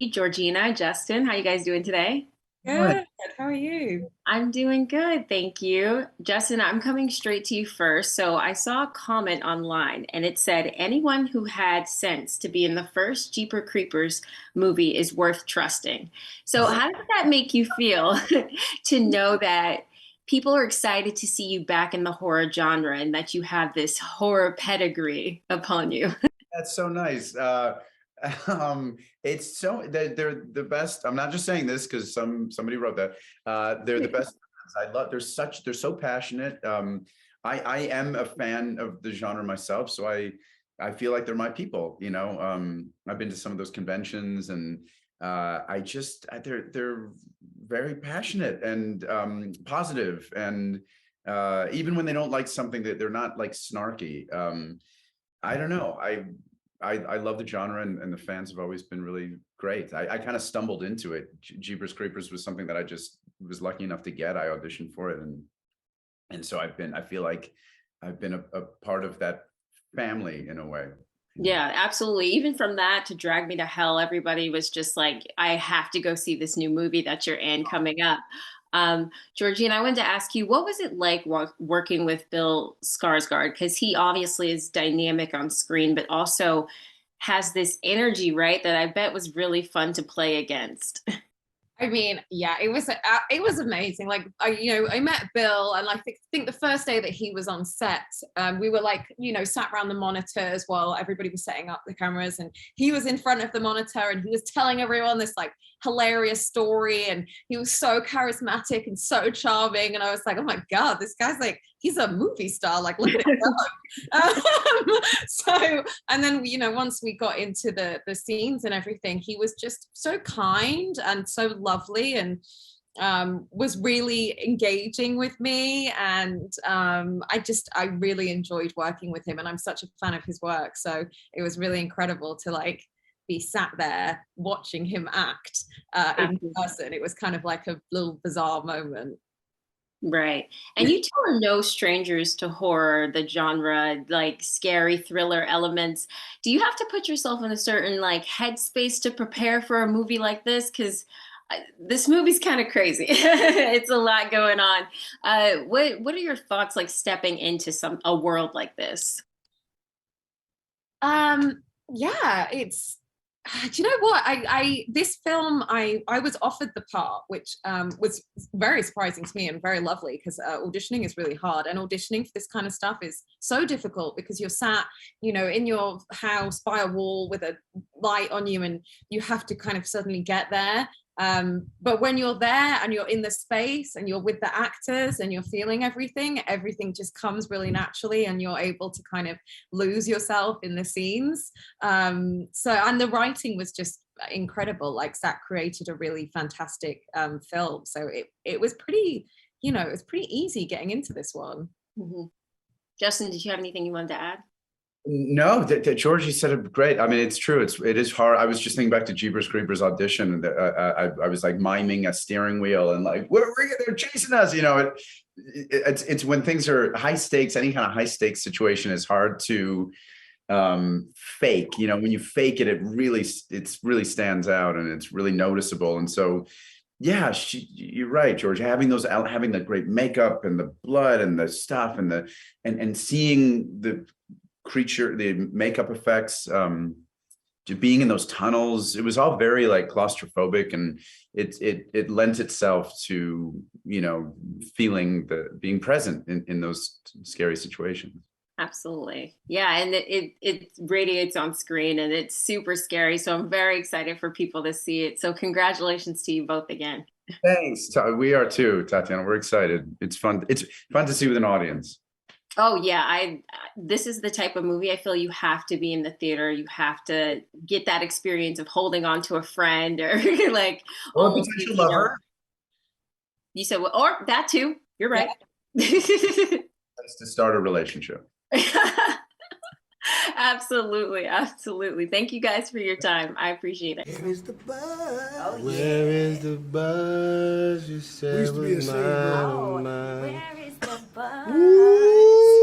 Hey, Georgina, Justin, how you guys doing today? Good. Good. How are you? I'm doing good, thank you. Justin, I'm coming straight to you first. So I saw a comment online and it said anyone who had sense to be in the first Jeeper Creepers movie is worth trusting. So how does that make you feel to know that people are excited to see you back in the horror genre and that you have this horror pedigree upon you? That's so nice. It's so they're the best. I'm not just saying this because somebody wrote that. They're the best. I love. They're so passionate. I am a fan of the genre myself, so I feel like they're my people. I've been to some of those conventions, and they're very passionate and positive, and even when they don't like something, that they're not like snarky. I don't know. I love the genre, and the fans have always been really great. I kind of stumbled into it. Jeepers Creepers was something that I just was lucky enough to get. I auditioned for it, and so I feel like I've been a part of that family in a way. Yeah, absolutely. Even from that to Drag Me to Hell, everybody was just like, I have to go see this new movie that you're in coming up. Georgine, I wanted to ask you, what was it like working with Bill Skarsgård? Because he obviously is dynamic on screen, but also has this energy, right? That I bet was really fun to play against. I mean, yeah, it was amazing. Like I met Bill, and I think the first day that he was on set, we were like, sat around the monitors while everybody was setting up the cameras, and he was in front of the monitor, and he was telling everyone this like hilarious story, and he was so charismatic and so charming, and I was like, oh my god, this guy's like, he's a movie star. Like, look at him go. So, and then once we got into the scenes and everything, he was just so kind and so lovely, and was really engaging with me, and I really enjoyed working with him, and I'm such a fan of his work, so it was really incredible to like be sat there watching him act in person. It was kind of like a little bizarre moment. Right. And you two are no strangers to horror, the genre, like scary thriller elements. Do you have to put yourself in a certain like headspace to prepare for a movie like this? Because this movie's kind of crazy. It's a lot going on. What are your thoughts like stepping into a world like this? Yeah, it's do you know what, I this film, I was offered the part, which was very surprising to me and very lovely, because auditioning is really hard, and auditioning for this kind of stuff is so difficult because you're sat in your house by a wall with a light on you, and you have to kind of suddenly get there. But when you're there and you're in the space and you're with the actors and you're feeling everything just comes really naturally, and you're able to kind of lose yourself in the scenes. And the writing was just incredible. Like, Zach created a really fantastic film. So it was pretty, it was pretty easy getting into this one. Mhm. Justin, did you have anything you wanted to add? No, that Georgie said it great. I mean, it's true. It is hard. I was just thinking back to Jeepers Creepers audition, and I was like miming a steering wheel and like, they're chasing us. It's when things are high stakes. Any kind of high stakes situation is hard to fake. When you fake it, it's really stands out, and it's really noticeable. And so, yeah, you're right, George. Having the great makeup and the blood and the stuff and seeing the creature, the makeup effects, being in those tunnels, it was all very like claustrophobic, and it lent itself to feeling being present in those scary situations. Absolutely. Yeah, and it radiates on screen and it's super scary. So I'm very excited for people to see it. So congratulations to you both again. Thanks. We are too, Tatyana. We're excited. It's fun. It's fun to see with an audience. Oh yeah, I this is the type of movie I feel you have to be in the theater. You have to get that experience of holding on to a friend or like Or a almost, potential lover. you said, well, or that too. You're right. Yeah. That's to start a relationship. Absolutely, absolutely. Thank you guys for your time. I appreciate it. Where is the buzz? Oh, Where is the buzz? You We said used to be a was single mine, girl. oh mine. Where is the buzz? Ooh.